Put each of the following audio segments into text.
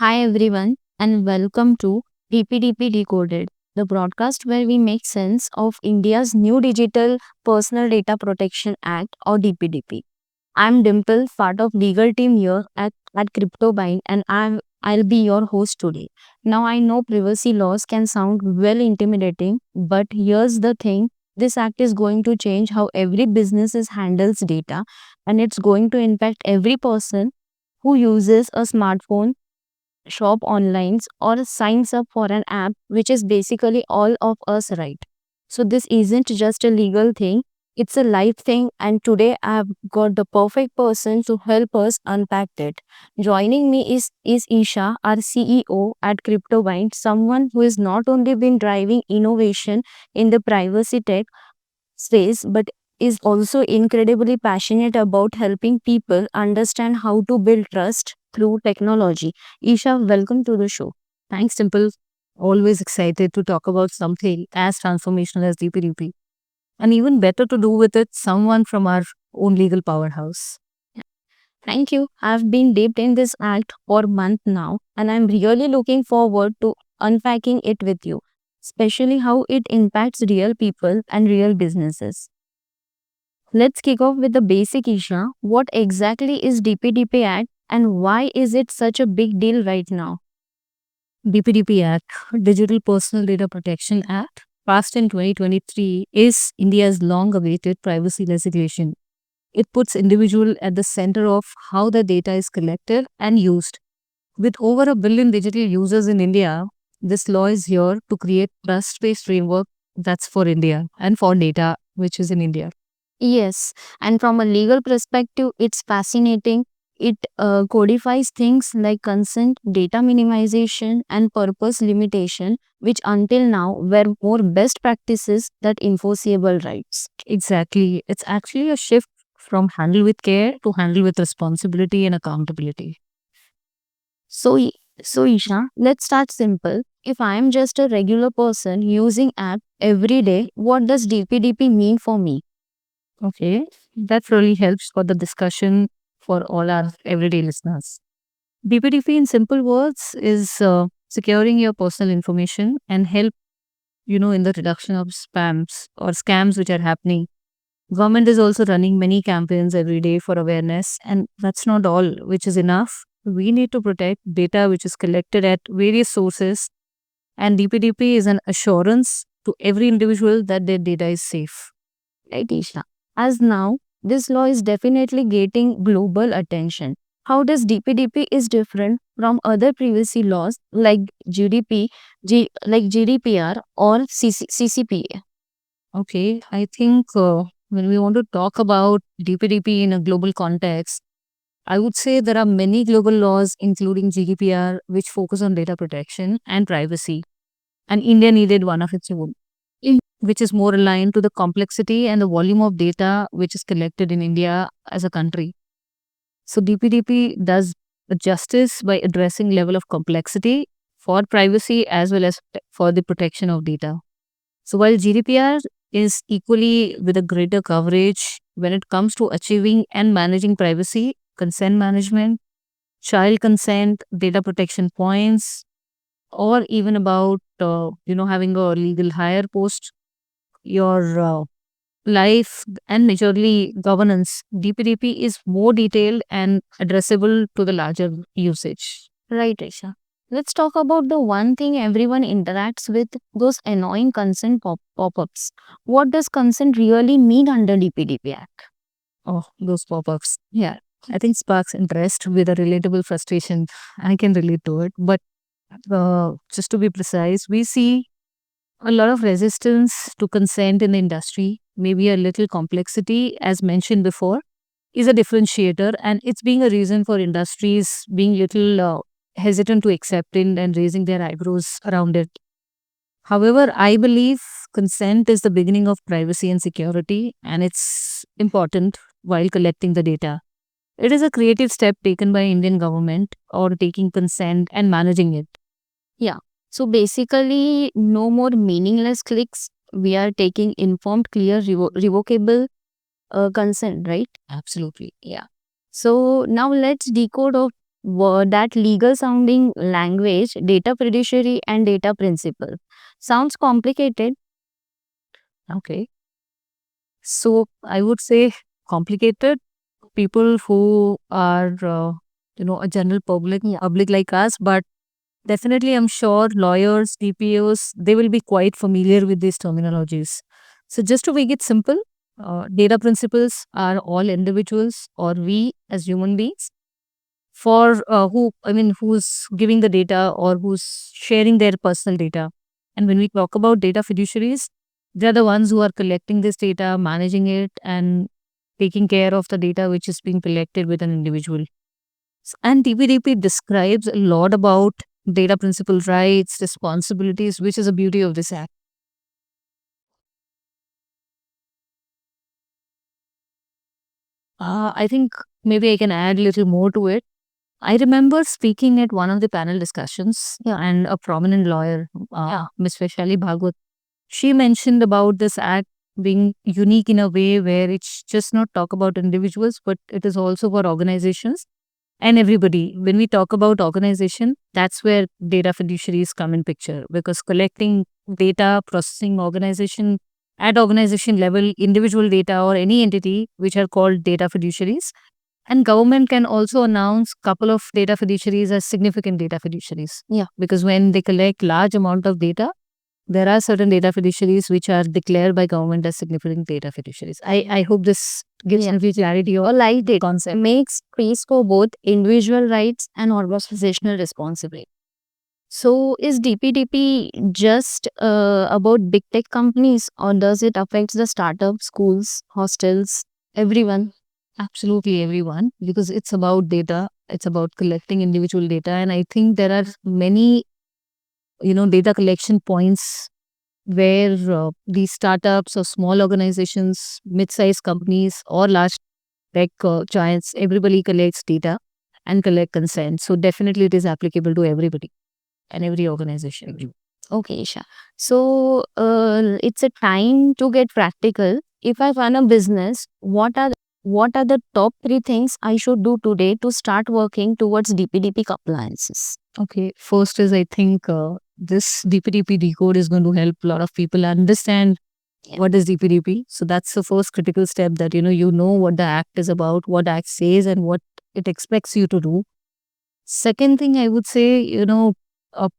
Hi everyone, and welcome to DPDP Decoded, the broadcast where we make sense of India's new Digital Personal Data Protection Act or DPDP. I'm Dimple, part of legal team here at CryptoBind, and I'll be your host today. Now I know privacy laws can sound well intimidating, but here's the thing. This act is going to change how every business handles data, and it's going to impact every person who uses a smartphone, shop online, or signs up for an app, which is basically all of us, right? So, this isn't just a legal thing, it's a life thing. And today I've got the perfect person to help us unpack it. Joining me is Isha, our CEO at CryptoBind, someone who has not only been driving innovation in the privacy tech space, but is also incredibly passionate about helping people understand how to build trust through technology. Isha, welcome to the show. Thanks, Dimple. Always excited to talk about something as transformational as DPDP. And even better to do with it, someone from our own legal powerhouse. Thank you. I've been deep in this act for a month now, and I'm really looking forward to unpacking it with you, especially how it impacts real people and real businesses. Let's kick off with the basic, Isha. What exactly is DPDP Act and why is it such a big deal right now? DPDP Act, Digital Personal Data Protection Act, passed in 2023, is India's long awaited privacy legislation. It puts individual at the center of how the data is collected and used. With over a billion digital users in India, this law is here to create trust-based framework that's for India and for data which is in India. Yes, and from a legal perspective, it's fascinating. It codifies things like consent, data minimization, and purpose limitation, which until now were more best practices that enforceable rights. Exactly. It's actually a shift from handle with care to handle with responsibility and accountability. So, so Isha, let's start simple. If I am just a regular person using app every day, what does DPDP mean for me? Okay. That really helps for the discussion for all our everyday listeners. BPDP in simple words is securing your personal information and help, in the reduction of spams or scams which are happening. Government is also running many campaigns every day for awareness, and that's not all, which is enough. We need to protect data which is collected at various sources, and DPDP is an assurance to every individual that their data is safe. Right, Isha? As now, this law is definitely getting global attention. How does DPDP is different from other privacy laws like GDPR or CCPA? Okay, I think when we want to talk about DPDP in a global context, I would say there are many global laws, including GDPR, which focus on data protection and privacy. And India needed one of its own, which is more aligned to the complexity and the volume of data which is collected in India as a country. So DPDP does justice by addressing level of complexity for privacy as well as for the protection of data. So while GDPR is equally with a greater coverage when it comes to achieving and managing privacy, consent management, child consent, data protection points, or even about having a legal hire post, your life and majorly governance, DPDP is more detailed and addressable to the larger usage. Right, Isha. Let's talk about the one thing everyone interacts with, those annoying consent pop-ups. What does consent really mean under DPDP Act? Oh, those pop-ups. Yeah. I think sparks interest with a relatable frustration. I can relate to it. But just to be precise, we see a lot of resistance to consent in the industry, maybe a little complexity, as mentioned before, is a differentiator, and it's being a reason for industries being little hesitant to accept it and raising their eyebrows around it. However, I believe consent is the beginning of privacy and security, and it's important while collecting the data. It is a creative step taken by Indian government or taking consent and managing it. Yeah. So basically, no more meaningless clicks. We are taking informed, clear, revocable consent, right? Absolutely. Yeah. So now let's decode of that legal sounding language, data fiduciary and data principle. Sounds complicated. Okay. So I would say complicated. People who are, a general public like us, but definitely I'm sure lawyers, DPOs, they will be quite familiar with these terminologies. So just to make it simple, data principles are all individuals or we as human beings for who's giving the data or who's sharing their personal data. And when we talk about data fiduciaries, they're the ones who are collecting this data, managing it, and taking care of the data which is being collected with an individual. And DPDP describes a lot about data principal rights, responsibilities, which is the beauty of this act. I think maybe I can add a little more to it. I remember speaking at one of the panel discussions, and a prominent lawyer, Ms. Vaishali Bhagwat, she mentioned about this act being unique in a way where it's just not talk about individuals, but it is also for organizations and everybody. When we talk about organization, that's where data fiduciaries come in picture, because collecting data, processing organization at organization level, individual data or any entity which are called data fiduciaries. And government can also announce couple of data fiduciaries as significant data fiduciaries. Yeah. Because when they collect large amount of data, there are certain data fiduciaries which are declared by government as significant data fiduciaries. I hope this gives Yeah. you clarity Or or like it concept. makes space for both individual rights and organizational responsibility. So is DPDP just about big tech companies, or does it affect the startups, schools, hostels, everyone? Absolutely everyone, because it's about data, it's about collecting individual data. And I think there are many, data collection points where these startups or small organizations, mid-sized companies or large tech giants, everybody collects data and collect consent. So definitely it is applicable to everybody and every organization. Okay, Isha. So it's a time to get practical. If I run a business, what are the top three things I should do today to start working towards DPDP compliances? Okay, first is I think this DPDP decode is going to help a lot of people understand what is DPDP. So that's the first critical step, that you know what the act is about, what act says, and what it expects you to do. Second thing I would say,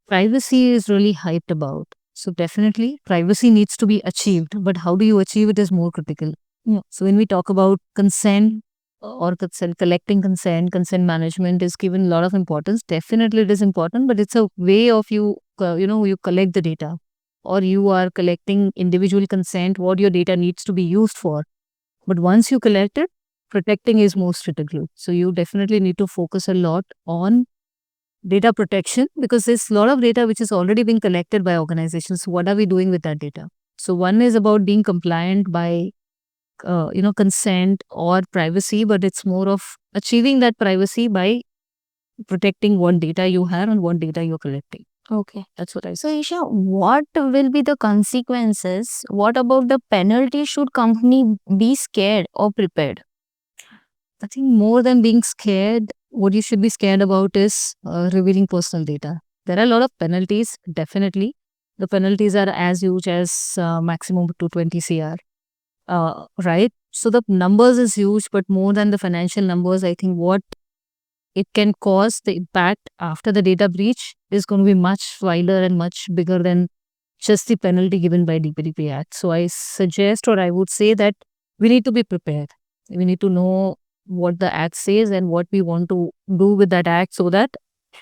privacy is really hyped about. So definitely privacy needs to be achieved, but how do you achieve it is more critical. Yeah. So when we talk about consent or collecting consent management is given a lot of importance. Definitely it is important, but it's a way of you collect the data, or you are collecting individual consent, what your data needs to be used for. But once you collect it, protecting is most critical. So you definitely need to focus a lot on data protection, because there's a lot of data which is already being collected by organizations. So what are we doing with that data? So one is about being compliant by consent or privacy, but it's more of achieving that privacy by protecting what data you have and what data you're collecting. Okay. That's what I So say. Isha, what will be the consequences? What about the penalty? Should company be scared or prepared? I think more than being scared, what you should be scared about is revealing personal data. There are a lot of penalties, definitely. The penalties are as huge as maximum 220 CR, right? So the numbers is huge, but more than the financial numbers, I think what it can cause, the impact after the data breach is going to be much wider and much bigger than just the penalty given by DPDP Act. So I suggest, or I would say that we need to be prepared. We need to know what the act says and what we want to do with that act, so that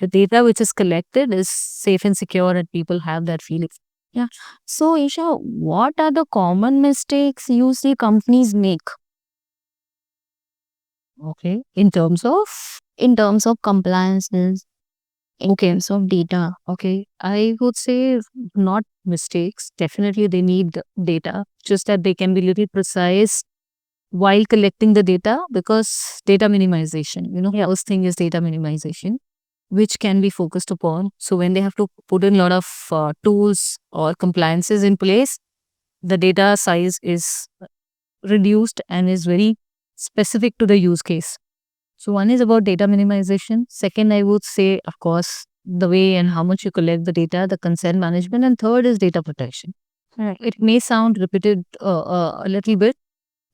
the data which is collected is safe and secure and people have that feeling. Yeah. So Isha, what are the common mistakes you see companies make Okay. In terms of, in terms of compliances, in okay, terms of data? okay, I would say not mistakes. Definitely they need data, just that they can be little precise while collecting the data, because data minimization, first thing is data minimization, which can be focused upon. So when they have to put in a lot of tools or compliances in place, the data size is reduced and is very specific to the use case. So one is about data minimization. Second, I would say, of course, the way and how much you collect the data, the consent management, and third is data protection. Right. It may sound repeated a little bit,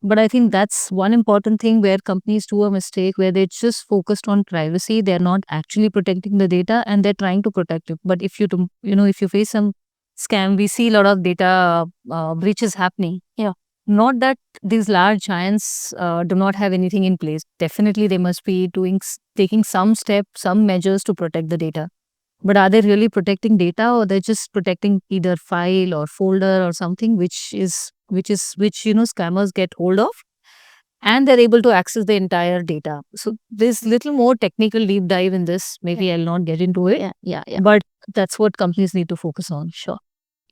but I think that's one important thing where companies do a mistake where they just focused on privacy. They're not actually protecting the data and they're trying to protect it. But if you do, if you face some scam, we see a lot of data breaches happening. Yeah. Not that these large giants do not have anything in place. Definitely, they must be taking some steps, some measures to protect the data. But are they really protecting data, or they're just protecting either file or folder or something which scammers get hold of, and they're able to access the entire data. So there's little more technical deep dive in this. Maybe I'll not get into it. Yeah. But that's what companies need to focus on. Sure.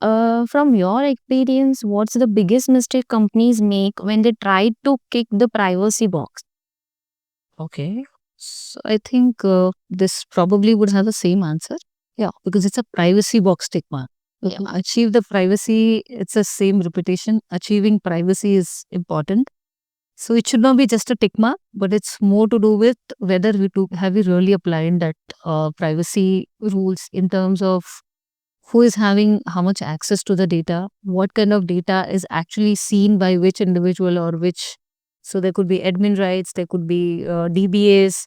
From your experience, what's the biggest mistake companies make when they try to kick the privacy box? Okay. So I think this probably would have the same answer. Yeah. Because it's a privacy box stigma. Yeah. Achieve the privacy, it's the same repetition. Achieving privacy is important. So it should not be just a tick mark, but it's more to do with whether have we really applied that privacy rules in terms of who is having how much access to the data, what kind of data is actually seen by which individual or which. So there could be admin rights, there could be DBAs.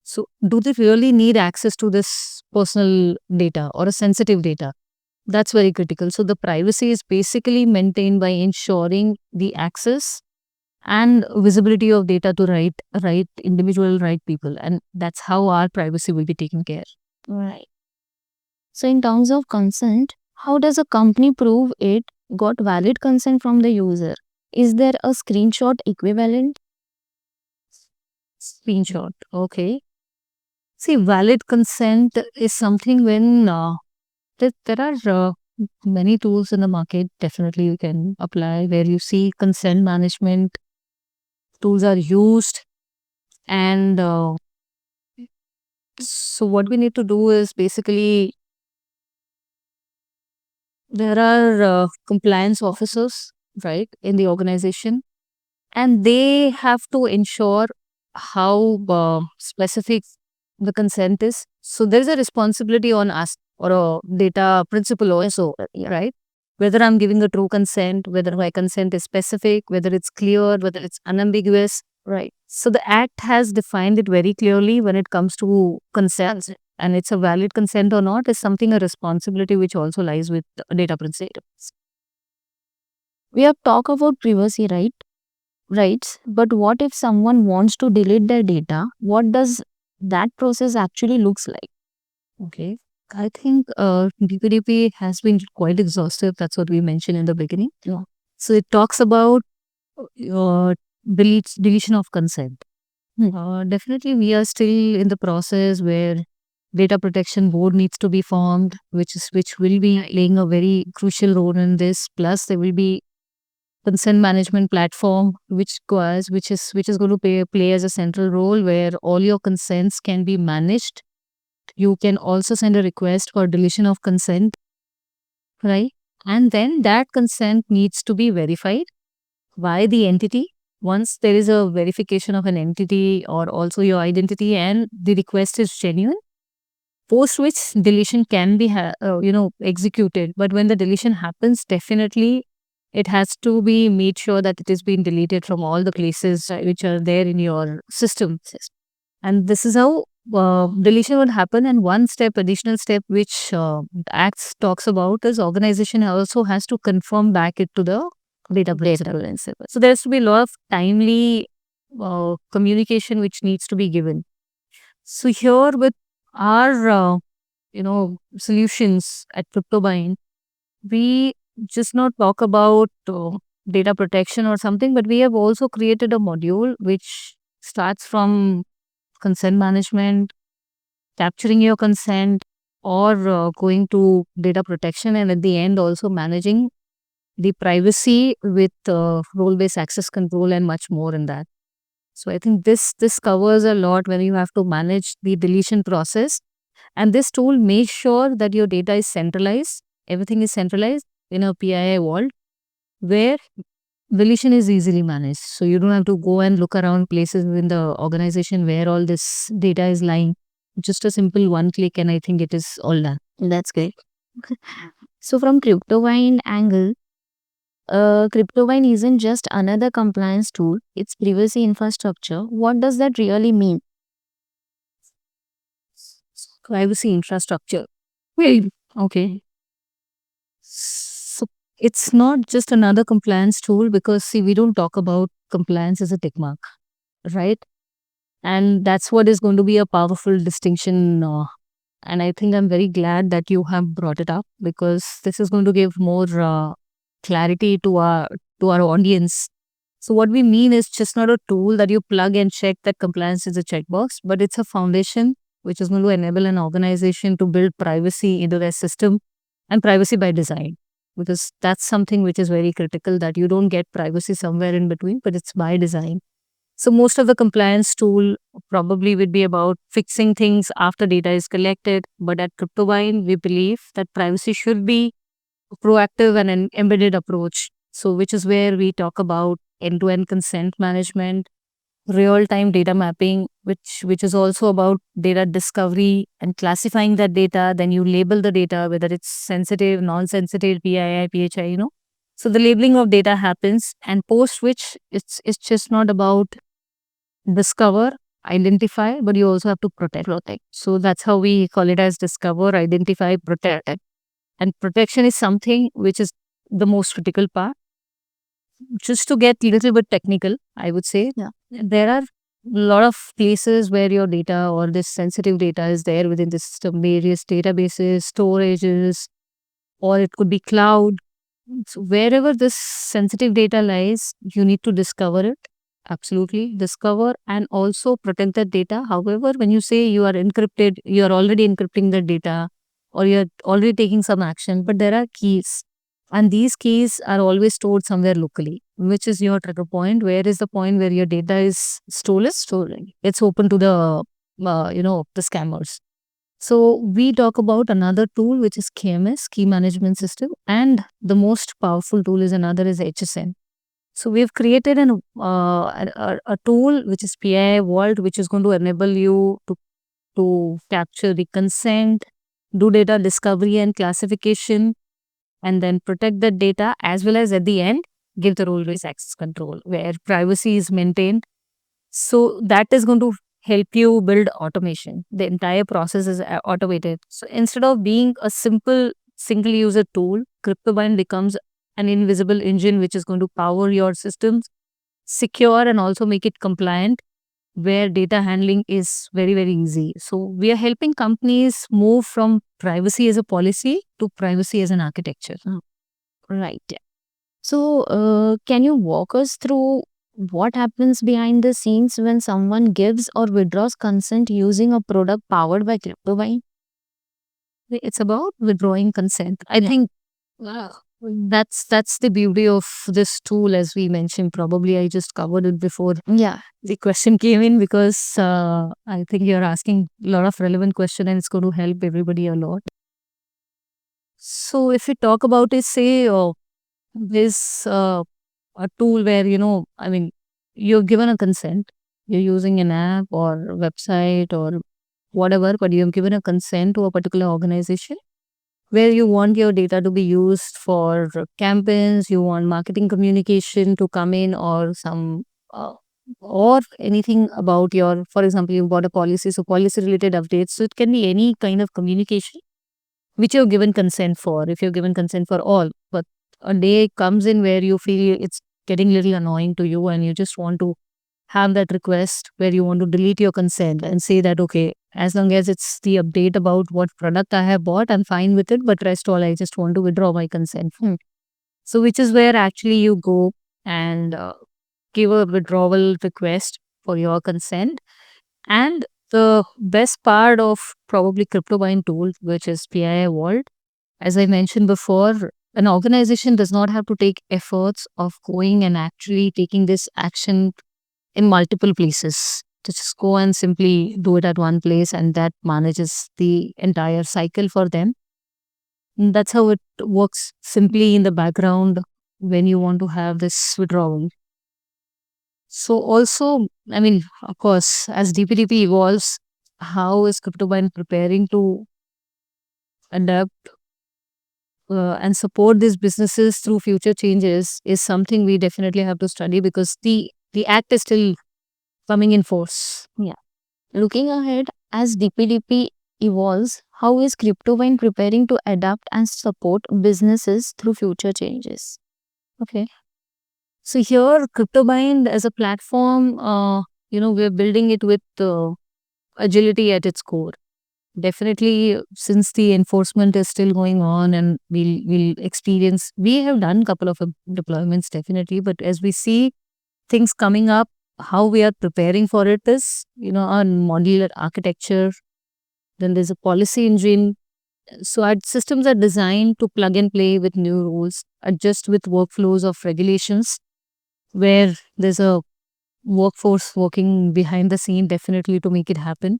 So do they really need access to this personal data or a sensitive data? That's very critical. So the privacy is basically maintained by ensuring the access and visibility of data to right individual, right people, and that's how our privacy will be taken care. Right. So, in terms of consent, how does a company prove it got valid consent from the user? Is there a screenshot equivalent? Screenshot. Okay. See, valid consent is something when there are many tools in the market. Definitely, you can apply where you see consent management tools are used, and so what we need to do is basically there are compliance officers, right, in the organization, and they have to ensure how specific the consent is. So there is a responsibility on us or a data principal also, right? Whether I'm giving a true consent, whether my consent is specific, whether it's clear, whether it's unambiguous, right? So the Act has defined it very clearly when it comes to consent, and it's a valid consent or not is something a responsibility which also lies with data principals. We have talked about privacy rights, but what if someone wants to delete their data? What does that process actually looks like? Okay. I think DPDP has been quite exhaustive. That's what we mentioned in the beginning. Yeah. So it talks about uh, deletion of consent. Definitely, we are still in the process where data protection board needs to be formed, which will be playing a very crucial role in this. Plus, there will be consent management platform which is going to play as a central role where all your consents can be managed. You can also send a request for deletion of consent, right? And then that consent needs to be verified by the entity. Once there is a verification of an entity or also your identity and the request is genuine, post which deletion can be executed. But when the deletion happens, definitely it has to be made sure that it is being deleted from all the places which are there in your system. And this is how deletion would happen. And one additional step which the Acts talks about is organization also has to confirm back it to the data principal. So there has to be a lot of timely communication which needs to be given. So here with our solutions at CryptoBind, we just not talk about data protection or something, but we have also created a module which starts from consent management, capturing your consent, or going to data protection, and at the end also managing the privacy with role-based access control and much more in that. So I think this covers a lot when you have to manage the deletion process, and this tool makes sure that your data is centralized, everything is centralized in a PII vault where deletion is easily managed. So you don't have to go and look around places within the organization where all this data is lying. Just a simple one click, and I think it is all done. That's great. So from CryptoVine angle, CryptoVine isn't just another compliance tool, it's privacy infrastructure. What does that really mean? Privacy infrastructure. Well, okay. So it's not just another compliance tool because see, we don't talk about compliance as a tick mark, right? And that's what is going to be a powerful distinction. And I think I'm very glad that you have brought it up because this is going to give more clarity to our audience. So what we mean is just not a tool that you plug and check that compliance is a checkbox, but it's a foundation which is going to enable an organization to build privacy into their system and privacy by design. Because that's something which is very critical that you don't get privacy somewhere in between, but it's by design. So most of the compliance tool probably would be about fixing things after data is collected. But at CryptoVine, we believe that privacy should be a proactive and an embedded approach. So which is where we talk about end-to-end consent management, real-time data mapping, which is also about data discovery and classifying that data. Then you label the data, whether it's sensitive, non-sensitive, PII, PHI, So the labeling of data happens, and post which it's just not about discover, identify, but you also have to protect. So that's how we call it as discover, identify, protect. And protection is something which is the most critical part. Just to get a little bit technical, I would say, there are a lot of places where your data or this sensitive data is there within the system, various databases, storages, or it could be cloud. So wherever this sensitive data lies, you need to discover it. Absolutely. Discover and also protect that data. However, when you say you are encrypted, you are already encrypting the data or you're already taking some action, but there are keys. And these keys are always stored somewhere locally, which is your trigger point. Where is the point where your data is stolen? Stolen. It's open to the, the scammers. So we talk about another tool, which is KMS, Key Management System. And the most powerful tool is another is HSN. So we've created a tool which is PII Vault, which is going to enable you to capture the consent, do data discovery and classification, and then protect the data as well as at the end give the role-based access control where privacy is maintained. So that is going to help you build automation. The entire process is automated. So instead of being a simple single user tool, CryptoBind becomes an invisible engine which is going to power your systems, secure and also make it compliant, where data handling is very, very easy. So we are helping companies move from privacy as a policy to privacy as an architecture. Right. So, can you walk us through what happens behind the scenes when someone gives or withdraws consent using a product powered by CryptoVine? It's about withdrawing consent. I think that's the beauty of this tool, as we mentioned. Probably I just covered it before Yeah. the question came in because I think you're asking a lot of relevant question and it's going to help everybody a lot. So if we talk about it, say this a tool where you're given a consent, you're using an app or website or whatever, but you've given a consent to a particular organization where you want your data to be used for campaigns, you want marketing communication to come in or some or anything about your, for example, you bought a policy, so policy related updates. So it can be any kind of communication which you've given consent for, if you've given consent for all. But a day comes in where you feel it's getting a little annoying to you and you just want to have that request where you want to delete your consent and say that, okay, as long as it's the update about what product I have bought, I'm fine with it, but rest all, I just want to withdraw my consent. So which is where actually you go and give a withdrawal request for your consent. And the best part of probably CryptoBind tool, which is PII Vault, as I mentioned before, an organization does not have to take efforts of going and actually taking this action in multiple places. To just go and simply do it at one place and that manages the entire cycle for them. And that's how it works simply in the background when you want to have this withdrawal. So also, I mean, of course, as DPDP evolves, how is CryptoBind preparing to adapt and support these businesses through future changes is something we definitely have to study, because the act is still coming in force. Yeah. Looking ahead, as DPDP evolves, how is CryptoVine preparing to adapt and support businesses through future changes? Okay. So here, CryptoBind as a platform, we're building it with agility at its core. Definitely, since the enforcement is still going on, and we have done a couple of deployments definitely, but as we see things coming up, how we are preparing for it is, our modular architecture. Then there's a policy engine. So our systems are designed to plug and play with new rules, adjust with workflows of regulations, where there's a workforce working behind the scene definitely to make it happen.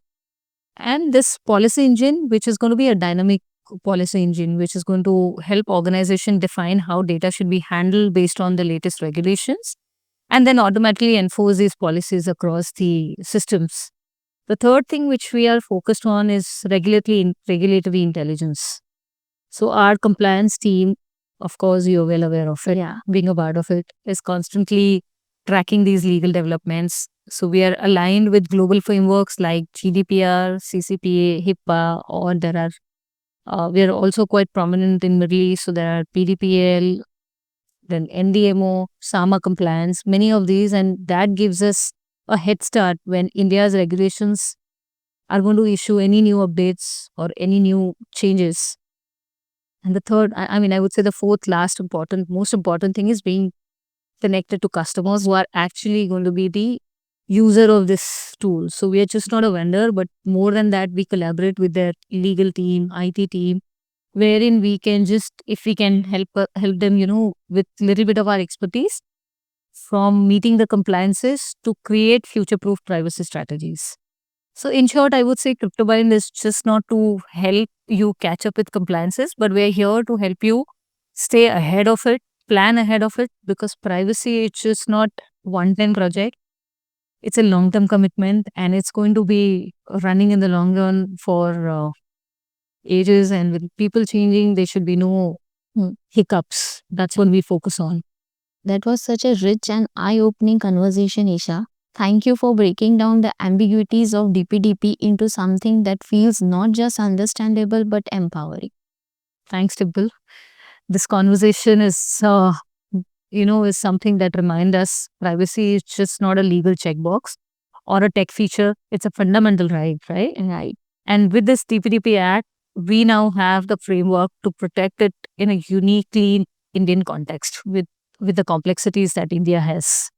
And this policy engine, which is going to be a dynamic policy engine, which is going to help organization define how data should be handled based on the latest regulations, and then automatically enforce these policies across the systems. The third thing which we are focused on is regulatory intelligence. So our compliance team, of course, you're well aware of it, Yeah. being a part of it, is constantly tracking these legal developments. So we are aligned with global frameworks like GDPR, CCPA, HIPAA, or we are also quite prominent in Middle East. So there are PDPL, then NDMO, SAMA compliance, many of these, and that gives us a head start when India's regulations are going to issue any new updates or any new changes. And the third, I would say the fourth most important thing is being connected to customers who are actually going to be the user of this tool. So we are just not a vendor, but more than that, we collaborate with their legal team, IT team, wherein we can just, if we can help them, with little bit of our expertise, from meeting the compliances to create future-proof privacy strategies. So in short, I would say CryptoBind is just not to help you catch up with compliances, but we're here to help you stay ahead of it, plan ahead of it, because privacy is just not one-time project. It's a long-term commitment, and it's going to be running in the long run for ages. And with people changing, there should be no hiccups. That's what we focus on. That was such a rich and eye opening conversation, Isha. Thank you for breaking down the ambiguities of DPDP into something that feels not just understandable but empowering. Thanks, Dimple. This conversation is something that reminds us privacy is just not a legal checkbox or a tech feature. It's a fundamental right, right? Right. And with this DPDP Act, we now have the framework to protect it in a uniquely Indian context with the complexities that India has.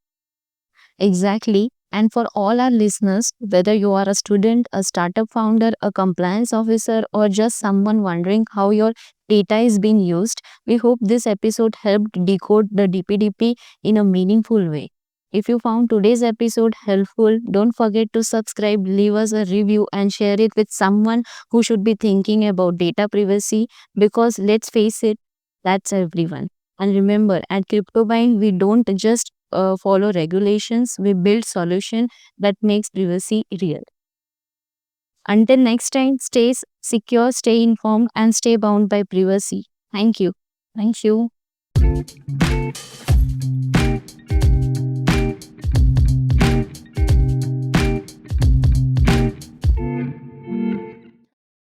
Exactly. And for all our listeners, whether you are a student, a startup founder, a compliance officer, or just someone wondering how your data is being used, we hope this episode helped decode the DPDP in a meaningful way. If you found today's episode helpful, don't forget to subscribe, leave us a review, and share it with someone who should be thinking about data privacy, because let's face it, that's everyone. And remember, at CryptoBind, we don't just follow regulations, we build solution that makes privacy real. Until next time, stay secure, stay informed, and stay bound by privacy. Thank you. Thank you.